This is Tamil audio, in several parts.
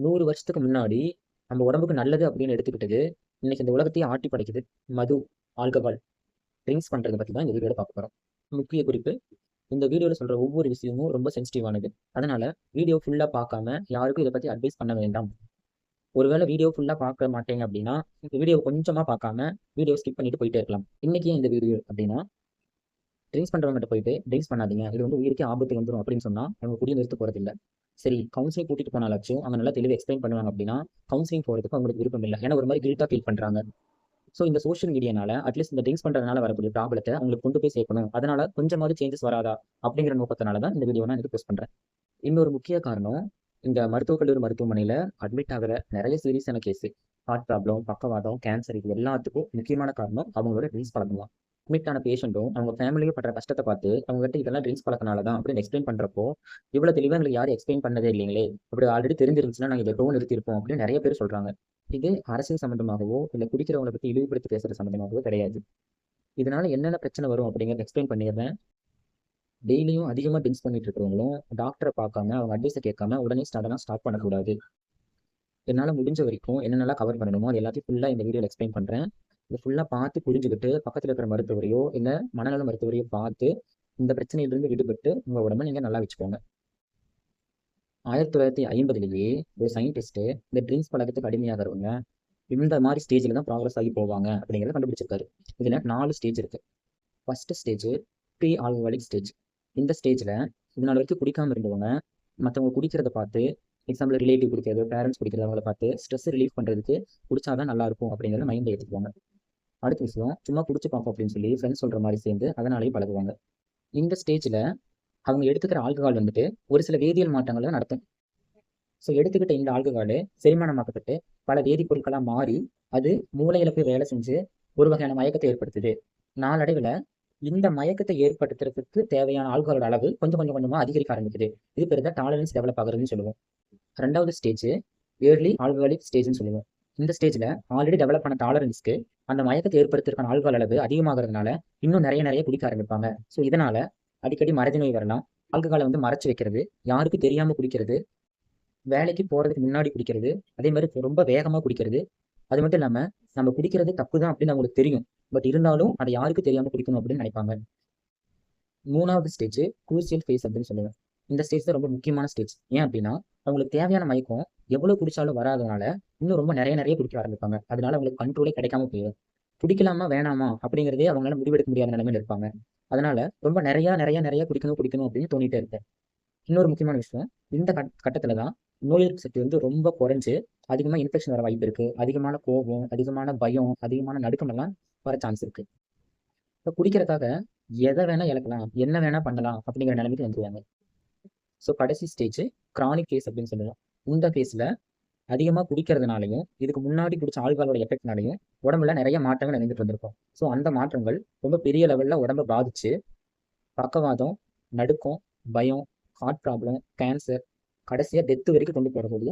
100 வருஷத்துக்கு முன்னாடி நம்ம உடம்புக்கு நல்லது அப்படின்னு எடுத்துக்கிட்டது, இன்னைக்கு இந்த உலகத்தையே ஆட்டி படைக்குது. மது, ஆல்கஹால், ட்ரிங்க்ஸ் பண்றத பத்தி தான் இந்த வீடியோல பார்க்க போறோம். முக்கிய குறிப்பு, இந்த வீடியோல சொல்ற ஒவ்வொரு விஷயமும் ரொம்ப சென்சிட்டிவானது. அதனால வீடியோ ஃபுல்லா பார்க்காம யாருக்கும் இத பத்தி அட்வைஸ் பண்ண வேண்டாம். ஒருவேளை வீடியோ ஃபுல்லா பார்க்க மாட்டீங்க அப்படின்னா, இந்த வீடியோ கொஞ்சமா பார்க்காம வீடியோ ஸ்கிப் பண்ணிட்டு போயிட்டே இருக்கலாம். இன்னைக்கு ஏன் இந்த வீடியோ அப்படின்னா, ட்ரிங்க்ஸ் பண்றவங்ககிட்ட போயிட்டு ட்ரிங்க்ஸ் பண்ணாதீங்க. இது வந்து உயிருக்கே ஆபத்து வந்துரும் அப்படின்னு சொன்னா, அவங்க குடிய நிறுத்த போறதில்ல. சரி, கவுன்சிலிங் கூட்டிட்டு போனாலாச்சும் அவங்க நல்லா தெளிவா எக்ஸ்பிளைன் பண்ணுவாங்க அப்படின்னா, கவுன்சிலிங் போறதுக்கு அவங்களுக்கு விருப்பம் இல்ல. ஏன்னா ஒரு மாரி கில்ட்டா ஃபீல் பண்றாங்க. ஸோ இந்த சோஷியல் மீடியானால அட்லீஸ்ட் இந்த ட்ரிங்க்ஸ் பண்றதுனால வரக்கூடிய ப்ராப்ளத்த அவங்களுக்கு கொண்டு போய் சேர்க்கணும். அதனால கொஞ்சமாவது சேஞ்சஸ் வராதா? அப்படிங்கிற நோக்கத்தினால தான் இந்த வீடியோ நான் இதுக்கு போஸ்ட் பண்றேன். இன்னொரு முக்கிய காரணம், இந்த மருத்துவக் கல்லூரி மருத்துவமனையில அட்மிட் ஆகுற நெறைய சீரியஸான கேஸ். ஹார்ட் ப்ராப்ளம், பக்கவாதம், கேன்சர் இது எல்லாத்துக்கும் முக்கியமான காரணம் அவங்களோட ட்ரிங்க்ஸ் பழக்கம் தான். அட்மிட் ஆன பேஷண்ட்டும் அவங்க ஃபேமிலியும் படுற கஷ்டத்த பார்த்து அவங்ககிட்ட இதெல்லாம் ட்ரிங்க்ஸ் பழக்கனால தான் அப்படின்னு எக்ஸ்பிளைன் பண்றப்போ, இவ்வளவு தெளிவா எங்களுக்கு யாரும் எக்ஸ்பிளைன் பண்ணதே இல்லைங்களே! அப்படி ஆல்ரெடி தெரிஞ்சிருந்துச்சுன்னா நாங்க இத எப்பவோ நிறுத்தியிருப்போம் அப்படின்னு நெறைய பேர் சொல்றாங்க. இது அரசியல் சம்மந்தமாகவோ, இல்ல குடிக்கிறவங்கள பத்தி இழிவுபடுத்தி பேசுறது சம்மந்தமாகவோ கிடையாது. இதனால என்னென்ன பிரச்சனை வரும் அப்படிங்கிறத எக்ஸ்பிளைன் பண்ணிடுறேன். டெய்லியும் அதிகமா ட்ரிங்க்ஸ் பண்ணிட்டு இருக்கிறவங்களும் டாக்டரை பார்க்காம அவங்க அட்வைஸை கேட்காம உடனே சடனா ஸ்டார்ட் பண்ணக்கூடாது. என்னால முடிஞ்ச வரைக்கும் என்னென்னலாம் கவர் பண்ணணுமோ அது எல்லாத்தையும் ஃபுல்லா இந்த வீடியோல எக்ஸ்பிளைன் பண்றேன். இதை ஃபுல்லா பார்த்து புரிஞ்சுக்கிட்டு பக்கத்துல இருக்கிற மருத்துவரையோ இல்ல மனநல மருத்துவரையோ பார்த்து இந்த பிரச்சனையிலிருந்து விடுபட்டு உங்க உடம்ப நீங்க நல்லா வச்சுக்கோங்க. 1950லேயே ஒரு சயின்டிஸ்ட் இந்த ட்ரிங்க்ஸ் பழக்கத்துக்கு அடிமையாகிறவங்க இந்த மாதிரி ஸ்டேஜ்ல தான் ப்ராக்ரஸ் ஆகி போவாங்க அப்படிங்கிறத கண்டுபிடிச்சிருக்காரு. இதுல 4 ஸ்டேஜ் இருக்கு. First stage pre alcoholic stage. இந்த ஸ்டேஜ்ல இதனால வரைக்கும் குடிக்காம இருந்தவங்க மற்றவங்க குடிக்கிறத பார்த்து, எக்ஸாம்பிள் ரிலேட்டிவ் குடிக்கிறது, பேரண்ட்ஸ் குடிக்கிறது அவங்கள பார்த்து ஸ்ட்ரெஸ் ரிலீஃப் பண்றதுக்கு குடிச்சாதான் நல்லா இருக்கும் அப்படிங்கிறத மைண்ட்ல ஏற்றுக்குவாங்க. அடுத்த விஷயம், சும்மா குடிச்சு பார்ப்போம் அப்படின்னு சொல்லி ஃப்ரெண்ட்ஸ் சொல்ற மாதிரி சேர்ந்து அதனாலேயே பழகுவாங்க. இந்த ஸ்டேஜ்ல அவங்க எடுத்துக்கிற ஆல்கஹால் வந்துட்டு ஒரு சில வேதியியல் மாற்றங்களை நடத்தும். ஸோ எடுத்துக்கிட்ட இந்த ஆல்கஹாலு செரிமானமாக்கப்பட்டு பல வேதிப்பொருட்களா மாறி அது மூளையில போய் வேலை செஞ்சு ஒரு வகையான மயக்கத்தை ஏற்படுத்துது. நாளடைவில் இந்த மயக்கத்தை ஏற்படுத்துறதுக்கு தேவையான ஆல்கஹாலோட அளவு கொஞ்சம் கொஞ்சம் கொஞ்சமா அதிகரிக்க ஆரம்பிக்குது. இது பேர் தான் டாலரன்ஸ் டெவலப் ஆகுறதுன்னு சொல்லுவோம். 2வது ஸ்டேஜ் ஏர்லி ஆல்கஹாலிக் ஸ்டேஜ்னு சொல்லுவோம். இந்த ஸ்டேஜ்ல ஆல்ரெடி டெவலப் பண்ண டாலரன்ஸ்க்கு அந்த மயக்கத்தை ஏற்படுத்துறதுக்கான ஆல்கஹால் அளவு அதிகமாகிறதுனால இன்னும் நிறைய நிறைய குடிக்க ஆரம்பிப்பாங்க. ஸோ இதனால அடிக்கடி மறதி நோய் வரலாம். ஆல்கஹாலை வந்து மறைச்சு வைக்கிறது, யாருக்கும் தெரியாம குடிக்கிறது, வேலைக்கு போறதுக்கு முன்னாடி குடிக்கிறது, அதே மாதிரி ரொம்ப வேகமா குடிக்கிறது. அது மட்டும் இல்லாம நம்ம குடிக்கிறது தப்பு தான் அப்படின்னு அவங்களுக்கு தெரியும். பட் இருந்தாலும் அதை யாருக்கும் தெரியாம குடிக்கணும் அப்படின்னு நினைப்பாங்க. 3வது ஸ்டேஜ் குரூசியல் ஃபேஸ் அப்படின்னு சொல்லுவேன். இந்த ஸ்டேஜ் தான் ரொம்ப முக்கியமான ஸ்டேஜ். ஏன் அப்படின்னா அவங்களுக்கு தேவையான மயக்கம் எவ்வளவு குடிச்சாலும் வராதனால இன்னும் ரொம்ப நிறைய நிறைய குடிக்க ஆரம்பிப்பாங்க. அதனால அவங்களுக்கு கண்ட்ரோலே கிடைக்காம போயிடும். குடிக்கலாமா வேணாமா அப்படிங்கிறதே அவங்களால முடிவெடுக்க முடியாத நிலைமையில இருப்பாங்க. அதனால ரொம்ப நிறைய நிறைய நிறைய குடிக்கணும் குடிக்கணும் அப்படின்னு தோணிட்டே இருப்பேன். இன்னொரு முக்கியமான விஷயம், இந்த கட்டத்துல தான் நோய் எதிர்ப்பு சக்தி வந்து ரொம்ப குறைஞ்சு அதிகமா இன்ஃபெக்ஷன் வர வாய்ப்பு இருக்கு. அதிகமான கோபம், அதிகமான பயம், அதிகமான நடுக்கம் எல்லாம் வர சான்ஸ் இருக்கு. இப்போ குடிக்கிறதுக்காக எதை வேணா இழக்கலாம், என்ன வேணா பண்ணலாம் அப்படிங்கிற நிலைமைக்கு வந்துருவாங்க. ஸோ கடைசி ஸ்டேஜ் கிரானிக் ஃபேஸ் அப்படின்னு சொல்லலாம். இந்த ஃபேஸ்ல அதிகமா குடிக்கிறதுனாலையும் இதுக்கு முன்னாடி குடிச்ச ஆல்கஹாலோட எஃபெக்ட்னாலையும் உடம்புல நிறைய மாற்றங்கள் நினைந்துட்டு வந்திருக்கும். ஸோ அந்த மாற்றங்கள் ரொம்ப பெரிய லெவல்ல உடம்ப பாதிச்சு பக்கவாதம், நடுக்கம், பயம், ஹார்ட் ப்ராப்ளம், கேன்சர், கடைசியா டெத் வரைக்கும் கொண்டு போறபோது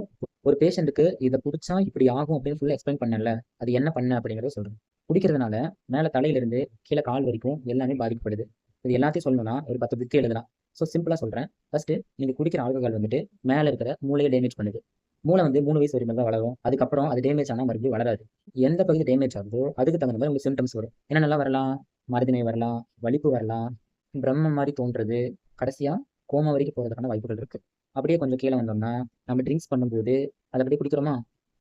ஒரு பேஷண்ட்டுக்கு இதை குடிச்சா இப்படி ஆகும் அப்படின்னு ஃபுல்லா எக்ஸ்பிளைன் பண்ணல. அது என்ன பண்ண அப்படிங்கிறத சொல்றேன். குடிக்கிறதுனால மேல தலையிலிருந்து கீழே கால் வரைக்கும் எல்லாமே பாதிக்கப்படுது. இது எல்லாத்தையும் சொல்லணும்னா ஒரு 10 புக்கு எழுதலாம். ஸோ சிம்பிளா சொல்றேன். ஃபர்ஸ்ட் நீங்க குடிக்கிற ஆல்கஹால் வந்துட்டு மேல இருக்கிற மூளையை டேமேஜ் பண்ணுது. மூளை வந்து 3 வயசு வரைக்கும் தான் வளரும். அதுக்கப்புறம் அது டேமேஜ் ஆனா மறுபடியும் வளராது. எந்த பகுதி டேமேஜ் ஆகுதோ அதுக்கு தகுந்த மாதிரி உங்களுக்கு சிம்டம்ஸ் வரும். என்னென்னலாம் வரலாம்? மறதிநோய் வரலாம், வலிப்பு வரலாம், பிரம்ம மாதிரி தோன்றது, கடைசியா கோமா வரைக்கும் போறதுக்கான வாய்ப்புகள் இருக்கு. அப்படியே கொஞ்சம் கீழே வந்தோம்னா நம்ம ட்ரிங்க்ஸ் பண்ணும்போது அதை அப்படியே குடிக்கிறோமா,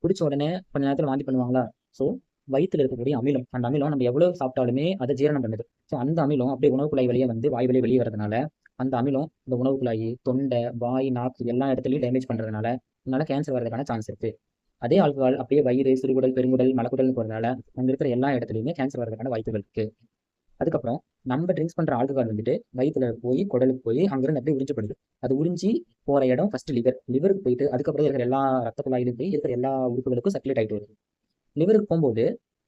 குடிச்ச உடனே கொஞ்ச நேரத்தில் வாந்தி பண்ணுவாங்களா. ஸோ வயிற்றுல இருக்கக்கூடிய அமிலம், அந்த அமிலம் நம்ம எவ்வளவு சாப்பிட்டாலுமே அதை ஜீரணம் பண்ணுது. ஸோ அந்த அமிலம் அப்படியே உணவு குழாய் வழியே வந்து வாய் வழியே வெளியே வரதுனால அந்த அமிலம் இந்த உணவு குழாய், தொண்டை, வாய், நாக்கு எல்லா இடத்துலையும் டேமேஜ் பண்றதுனால அதனால கேன்சர் வர்றதுக்கான சான்ஸ் இருக்கு. அதே ஆல்கஹால் அப்படியே வயிறு, சிறுகுடல், பெருங்குடல், மலக்குடல்னு போறதுனால அங்க இருக்கிற எல்லா இடத்துலையுமே கேன்சர் வர்றதுக்கான வாய்ப்புகள் இருக்கு. அதுக்கப்புறம் நம்ம ட்ரிங்க்ஸ் பண்ற ஆல்கஹால் வந்துட்டு வயிற்றுல போய் குடலுக்கு போய் அங்கிருந்து அப்படியே உறிஞ்சப்படுது. அது உறிஞ்சி போற இடம் ஃபர்ஸ்ட் லிவர். லிவருக்கு போயிட்டு அதுக்கப்புறம் இருக்கிற எல்லா ரத்த குழாயிலும் போய் இருக்கிற எல்லா உறுப்புகளுக்கும் சர்க்குலேட் ஆகிட்டு வருது. லிவருக்கு போகும்போது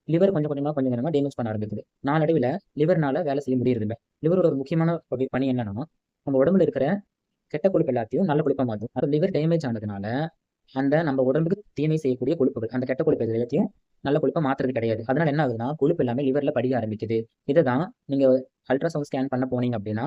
லிவர் கொஞ்சம் கொஞ்சமா கொஞ்சம் கொஞ்சமா டேமேஜ் பண்ண ஆரம்பிக்குது. நாளடைவில் லிவர்னால வேலை செய்ய முடியறது இல்லை. லிவரோட ஒரு முக்கியமான பணி என்னன்னா நம்ம உடம்புல இருக்கிற கெட்ட கொழுப்பு எல்லாத்தையும் நல்ல கொழுப்பா மாற்றும். அது லிவர் டேமேஜ் ஆனதுனால அந்த நம்ம உடம்புக்கு தீமை செய்யக்கூடிய கொழுப்புகள், அந்த கெட்ட கொழுப்பு எல்லாத்தையும் நல்ல கொழுப்பை மாத்துறது கிடையாது. அதனால என்ன ஆகுதுன்னா கொழுப்பு எல்லாமே லிவர்ல படிய ஆரம்பிக்குது. இதுதான் நீங்க அல்ட்ராசவுண்ட் ஸ்கேன் பண்ண போனீங்க அப்படின்னா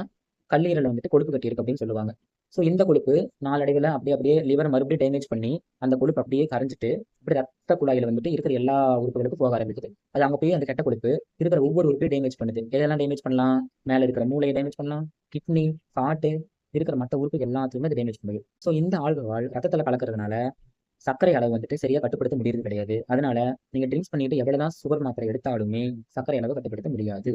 கல்லீரல் வந்துட்டு கொழுப்பு கட்டி இருக்கு அப்படின்னு சொல்லுவாங்க. ஸோ இந்த கொழுப்பு நாளடைவில் அப்படியே லிவர் மறுபடியும் டேமேஜ் பண்ணி அந்த கொழுப்பு அப்படியே கரைஞ்சிட்டு இப்படி ரத்த குழாயில் வந்துட்டு இருக்கிற எல்லா உறுப்புகளுக்கும் போக ஆரம்பிக்குது. அது அங்கே போய் அந்த கெட்ட கொழுப்பு இருக்கிற ஒவ்வொரு உறுப்பையும் டேமேஜ் பண்ணுது. எதெல்லாம் டேமேஜ் பண்ணலாம்? மேலே இருக்கிற மூளையை டேமேஜ் பண்ணலாம், கிட்னி, ஹார்ட், இருக்கிற மற்ற உறுப்பு எல்லாத்தையுமே அது டேமேஜ் பண்ணுது. ஸோ இந்த ஆல்கஹால் ரத்தத்தில் கலக்கிறதுனால சர்க்கரை அளவு வந்துட்டு சரியா கட்டுப்படுத்த முடியறது கிடையாது. அதனால நீங்க ட்ரிங்க்ஸ் பண்ணிட்டு எவ்வளவுதான் சுகர் மாத்திரை எடுத்தாலுமே சர்க்கரை அளவு கட்டுப்படுத்த முடியாது.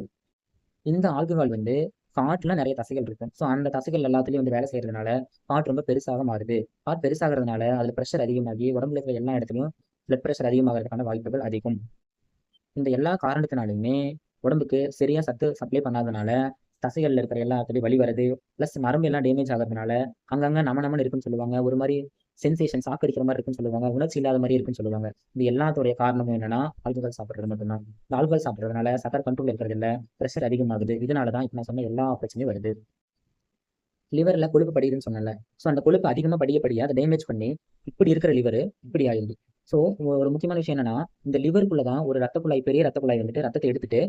இந்த ஆல்கஹால் வந்து ஹார்ட்ல நிறைய தசைகள் இருக்கும். ஸோ அந்த தசைகள் எல்லாத்துலயும் வந்து வேலை செய்யறதுனால ஹார்ட் ரொம்ப பெருசாக மாறுது. ஹார்ட் பெருசாகிறதுனால அதுல ப்ரெஷர் அதிகமாகி உடம்புல இருக்கிற எல்லா இடத்துலையும் பிளட் ப்ரெஷர் அதிகமாகிறதுக்கான வாய்ப்புகள் அதிகம். இந்த எல்லா காரணத்தினாலுமே உடம்புக்கு சரியா சத்து சப்ளை பண்ணாதனால தசைகள்ல இருக்கிற எல்லா இடத்துலையும் வலி வருது. ப்ளஸ் நரம்பு எல்லாம் டேமேஜ் ஆகிறதுனால அங்கங்க நமன்னு இருக்குன்னு சொல்லுவாங்க. ஒரு மாதிரி சென்சேஷன் சாக்கடிக்கிற மாதிரி இருக்குன்னு சொல்லுவாங்க. உணர்ச்சி இல்லாத மாதிரி இருக்குன்னு சொல்லுவாங்க. இது எல்லாத்தோடைய காரணமும் என்னன்னா ஆல்கஹால் சாப்பிட்றது மட்டும்தான். இந்த ஆல்கஹால் சாப்பிட்றதுனால சக்கரை கண்ட்ரோல் இருக்கிறது இல்லை, ப்ரெஷர் அதிகமாகுது. இதனாலதான் இப்போ நான் சொன்ன எல்லா பிரச்சனையும் வருது. லிவர்ல கொழுப்பு படியுதுன்னு சொன்னல. ஸோ அந்த கொழுப்பு அதிகமாக படிய அதை டேமேஜ் பண்ணி இப்படி இருக்கிற லிவர் இப்படி ஆயிடுது. ஸோ ஒரு முக்கியமான விஷயம் என்னன்னா இந்த லிவருக்குள்ளதான் ஒரு ரத்த குழாய், பெரிய ரத்த குழாய் வந்துட்டு ரத்தத்தை எடுத்துட்டு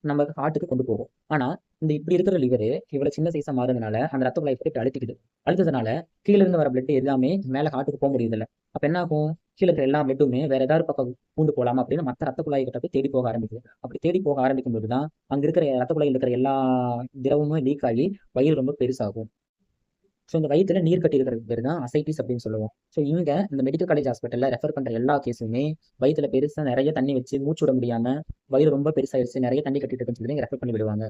நம்ம ஹார்ட்டுக்கு கொண்டு போகும். ஆனா இந்த இப்படி இருக்கிற லிவர் இவ்வளவு சின்ன சைஸா மாறுறதுனால அந்த ரத்த குழாய் போட்டு அழுத்திக்குது. அழுத்ததுனால கீழே இருந்து வர பிளட் எல்லாமே மேல ஹார்ட்டுக்கு போக முடியுது இல்லை. அப்ப என்ன ஆகும்? கீழே இருக்கிற எல்லா பிளட்டுமே வேற ஏதாவது பக்கம் பூண்டு போகலாமா அப்படின்னு மற்ற ரத்த குழாய் கிட்ட போய் தேடி போக ஆரம்பிக்குது. அப்படி தேடி போக ஆரம்பிக்கும் போதுதான் அங்க இருக்கிற ரத்த குழாயில் இருக்கிற எல்லா திரவமும் லீக் ஆகி வயிறு ரொம்ப பெருசாகும். ஸோ இந்த வயிற்றுல நீர் கட்டி இருக்கிறது பேர் தான் அசைட்டிஸ் அப்படின்னு சொல்லுவோம். ஸோ இங்க இந்த மெடிக்கல் காலேஜ் ஹாஸ்பிட்டல்ல ரெஃபர் பண்ற எல்லா கேஸுமே வயிற்றுல பெருசா நிறைய தண்ணி வச்சு மூச்சு விட முடியாம வயிறு ரொம்ப பெருசாயிருச்சு, நிறைய தண்ணி கட்டிட்டு இருக்குன்னு சொல்லி ரெஃபர் பண்ணி விடுவாங்க.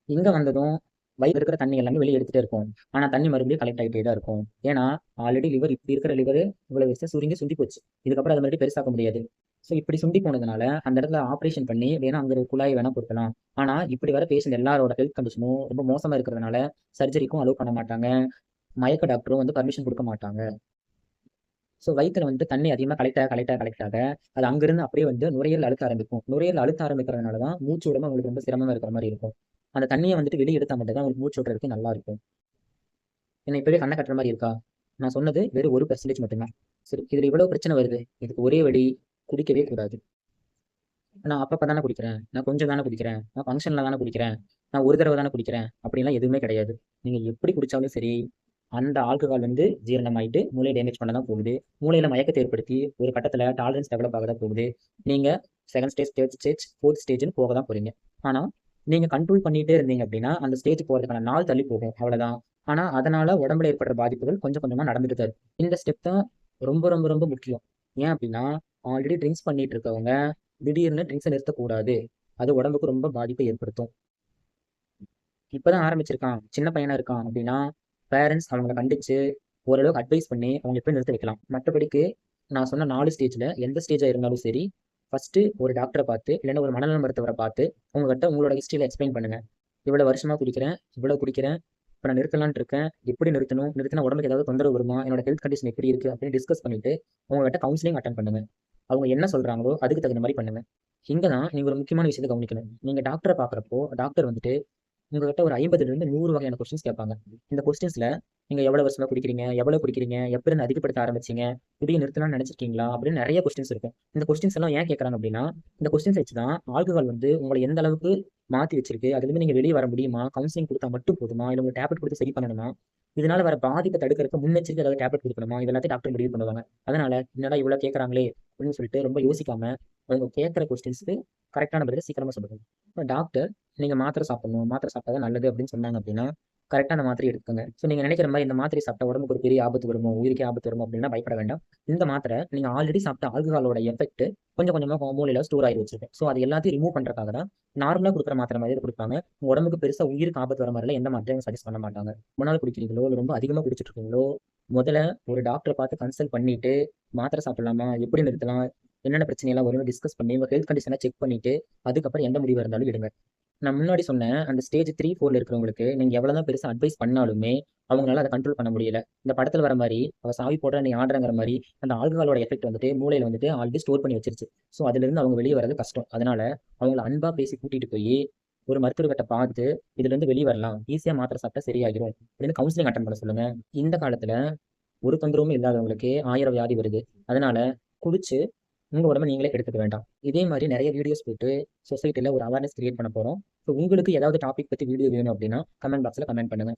இங்க வந்ததும் வயிறு இருக்கிற தண்ணி எல்லாமே வெளியே எடுத்துட்டே இருக்கும். ஆனா தண்ணி மறுபடியும் கலெக்ட் ஆகிட்டே தான் இருக்கும். ஏன்னா ஆல்ரெடி லிவர் இப்படி இருக்கிற லிவர் இவ்வளவு விஷயம் சுருங்கி சுண்டி போச்சு. இதுக்கப்புறம் அதை மாதிரி பெருசாக்க முடியாது. ஸோ இப்படி சுண்டி போனதுனால அந்த இடத்துல ஆப்ரேஷன் பண்ணி வேணா அங்க ஒரு குழாய் வேணா பொருத்தலாம். ஆனா இப்படி வர பேஷண்ட் எல்லாரோட ஹெல்த் கண்டிஷனும் ரொம்ப மோசமா இருக்கிறதுனால சர்ஜரிக்கும் அலோவ் பண்ண மாட்டாங்க. மயக்க டாக்டரும் வந்து பர்மிஷன் கொடுக்க மாட்டாங்க. ஸோ வயிற்றுல வந்துட்டு தண்ணி அதிகமாக கலெக்ட் ஆக அது அங்கிருந்து அப்படியே வந்து நுரையீரல் அழுத்த ஆரம்பிக்கும். நுரையீரல் அழுத்த ஆரம்பிக்கிறதுனால தான் மூச்சு விடாம உங்களுக்கு ரொம்ப சிரமமா இருக்கிற மாதிரி இருக்கும். அந்த தண்ணியை வந்துட்டு வெளியே எடுத்தா மட்டும் தான் உங்களுக்கு மூச்சு விடுறதுக்கு நல்லா இருக்கும். என்ன இப்பவே கண்ணை கட்டுற மாதிரி இருக்கா? நான் சொன்னது வெறும் 1% மட்டும்தான். சரி, இதுல இவ்வளவு பிரச்சனை வருது. இதுக்கு ஒரே வழி, குடிக்கவே கூடாது. நான் அப்பப்போ தானே குடிக்கிறேன், நான் கொஞ்சம் தானே குடிக்கிறேன், நான் ஃபங்க்ஷனில் தானே குடிக்கிறேன், நான் ஒரு தடவை தானே குடிக்கிறேன் அப்படின்லாம் எதுவுமே கிடையாது. நீங்கள் எப்படி குடித்தாலும் சரி அந்த ஆல்கஹால் வந்து ஜீரணமாயிட்டு மூளையை டேமேஜ் பண்ண தான் போகுது. மூளையில் மயக்கத்தை ஏற்படுத்தி ஒரு கட்டத்தில் டாலரன்ஸ் டெவலப் ஆக தான் போகுது. நீங்கள் second stage, third stage, fourth ஸ்டேஜ்னு போக தான் போகிறீங்க. ஆனால் நீங்கள் கண்ட்ரோல் பண்ணிகிட்டே இருந்தீங்க அப்படின்னா அந்த ஸ்டேஜ் போகிறதுக்கான நாள் தள்ளி போகும், அவ்வளோதான். ஆனால் அதனால் உடம்புல ஏற்படுற பாதிப்புகள் கொஞ்சம் கொஞ்சமாக நடந்துட்டு தான் இருக்கு. இந்த ஸ்டெப் தான் ரொம்ப ரொம்ப ரொம்ப முக்கியம். ஏன் அப்படின்னா ஆல்ரெடி ட்ரிங்க்ஸ் பண்ணிட்டு இருக்கவங்க திடீர்னு ட்ரிங்க்ஸை நிறுத்தக்கூடாது. அது உடம்புக்கு ரொம்ப பாதிப்பை ஏற்படுத்தும். இப்பதான் ஆரம்பிச்சிருக்கான், சின்ன பையனா இருக்கான் அப்படின்னா பேரண்ட்ஸ் அவங்களை கண்டிச்சு ஓரளவுக்கு அட்வைஸ் பண்ணி அவங்க போய் நிறுத்த வைக்கலாம். மற்றபடிக்கு நான் சொன்ன 4 ஸ்டேஜ்ல எந்த ஸ்டேஜா இருந்தாலும் சரி, ஃபர்ஸ்ட் ஒரு டாக்டரை பார்த்து இல்லைன்னா ஒரு மனநல மருத்துவரை பார்த்து உங்ககிட்ட உங்களோட ஹிஸ்டரியில எக்ஸ்பிளைன் பண்ணுங்க. இவ்வளவு வருஷமா குடிக்கிறேன், இவ்வளவு குடிக்கிறேன், இப்போ நான் நிறுத்தலான்னு இருக்கேன், எப்படி நிறுத்தணும், நிறுத்தினா உடம்புக்கு ஏதாவது தொந்தரவு வருமா, என்னோட ஹெல்த் கண்டிஷன் எப்படி இருக்கு அப்படின்னு டிஸ்கஸ் பண்ணிட்டு உங்ககிட்ட கவுன்சிலிங் அட்டன் பண்ணுங்க. அவங்க என்ன சொல்றாங்களோ அதுக்கு தகுந்த மாதிரி பண்ணுங்க. இங்க தான் நீங்க ஒரு முக்கியமான விஷயத்தை கவனிக்கணும். நீங்க டாக்டரை பார்க்குறப்போ டாக்டர் வந்துட்டு உங்ககிட்ட ஒரு 50லிருந்து 100 வகையான கொஸ்டின்ஸ் கேட்பாங்க. இந்த கொஸ்டின்ஸ்ல நீங்க எவ்வளவு வருஷமா குடிக்கிறீங்க, எவ்வளவு குடிக்கிறீங்க, எப்ப இருந்து அதிகப்படுத்த ஆரம்பிச்சீங்க, குடியை நிறுத்தலாம்னு நினைச்சிருக்கீங்களா அப்படின்னு நிறைய கொஸ்டின்ஸ் இருக்கும். இந்த கொஸ்டின்ஸ் எல்லாம் ஏன் கேட்கறாங்க அப்படின்னா இந்த கொஸ்டின்ஸ் வச்சு தான் ஆல்கஹால் வந்து உங்களை எந்த அளவுக்கு மாத்தி வச்சிருக்கு, அதுல இருந்து நீங்க வெளியே வர முடியுமா, கவுன்சிலிங் கொடுத்தா மட்டும் போதுமா, இல்லை உங்களுக்கு டேப்லெட் கொடுத்து சரி பண்ணணுமா, இதனால வர பாதிப்பை தடுக்கிறதுக்கு முன்னெச்சரிக்கை ஏதாவது டேப்லெட் கொடுக்கணுமா, இதெல்லாத்தையும் டாக்டர் முடிவு பண்ணுவாங்க. அதனால என்னடா இவ்வளவு கேட்கறாங்களே அப்படின்னு சொல்லிட்டு ரொம்ப யோசிக்காம அவங்க கேட்கிற கொஸ்டின்ஸ்க்கு கரெக்டான பதில சீக்கிரமா சொல்லுங்க. இப்போ டாக்டர் நீங்க மாத்திரை சாப்பிடணும், மாத்திரை சாப்பிட்டா நல்லது அப்படின்னு சொன்னாங்க அப்படின்னா கரெக்டாக அந்த மாத்திரை எடுத்துக்கோங்க. ஸோ நீங்க நினைக்கிற மாதிரி இந்த மாத்திரை சாப்பிட்டா உடம்புக்கு ஒரு பெரிய ஆபத்து வருமோ, உயிருக்கே ஆபத்து வருமோ அப்படின்னா பயப்பட வேண்டாம். இந்த மாத்திரை நீங்க ஆல்ரெடி சாப்பிட்ட ஆல்கஹாலோட எஃபெக்ட் கொஞ்சம் கொஞ்சமாக மூளையில ஸ்டோர் ஆகி வச்சிருக்கேன். ஸோ அது எல்லாத்தையும் ரிமூவ் பண்றதுக்காக தான் நார்மலா கொடுக்குற மாத்திரை மாதிரி கொடுப்பாங்க. உடம்புக்கு பெருசா உயிருக்கு ஆபத்து வர மாதிரிலாம் எந்த மாத்திரையும் சஜஸ்ட் பண்ண மாட்டாங்க. ரொம்ப நாள் குடிக்கிறீங்களோ இல்லை ரொம்ப அதிகமாக குடிச்சிட்டு இருக்கீங்களோ முதல்ல ஒரு டாக்டரை பார்த்து கன்சல்ட் பண்ணிட்டு மாத்திரை சாப்பிடலாமா, எப்படி நிறுத்தலாம், என்னென்ன பிரச்சனையெல்லாம் வரும் டிஸ்கஸ் பண்ணி உங்க ஹெல்த் கண்டிஷனை செக் பண்ணிட்டு அதுக்கப்புறம் எந்த முடிவு இருந்தாலும் எடுங்க. நான் முன்னாடி சொன்னேன் அந்த ஸ்டேஜ் 3, 4ல இருக்கிறவங்களுக்கு நீங்க எவ்வளவுதான் பெருசா அட்வைஸ் பண்ணாலுமே அவங்களால அதை கண்ட்ரோல் பண்ண முடியல. இந்த படத்துல வர மாதிரி அவ சாவி போடுற நீ ஆடுறங்கிற மாதிரி அந்த ஆல்கஹாலோட எஃபெக்ட் வந்துட்டு மூளையில வந்துட்டு ஆல்ரெடி ஸ்டோர் பண்ணி வச்சிருச்சு. ஸோ அதுல இருந்து அவங்க வெளியே வர்றது கஷ்டம். அதனால அவங்கள அன்பா பேசி கூட்டிட்டு போய் ஒரு மருத்துவர்கிட்ட பார்த்து இதுல இருந்து வெளியே வரலாம், ஈஸியா மாத்திரை சாப்பிட்டா சரியாகிடும் அப்படின்னு கவுன்சிலிங் அட்டன் பண்ண சொல்லுங்க. இந்த காலத்துல ஒரு தொந்தரவும் இல்லாதவங்களுக்கு 1000 வியாதி வருது. அதனால குடிச்சு உங்க உடம்ப நீங்களே கெடுத்துக்க வேண்டாம். இதே மாதிரி நிறைய வீடியோஸ் போட்டு சொசைட்டில ஒரு அவேர்னஸ் கிரியேட் பண்ண போறோம். ஸோ உங்களுக்கு ஏதாவது டாபிக் பத்தி வீடியோ வேணும் அப்படின்னா கமெண்ட் பாக்ஸ்ல கமெண்ட் பண்ணுங்க.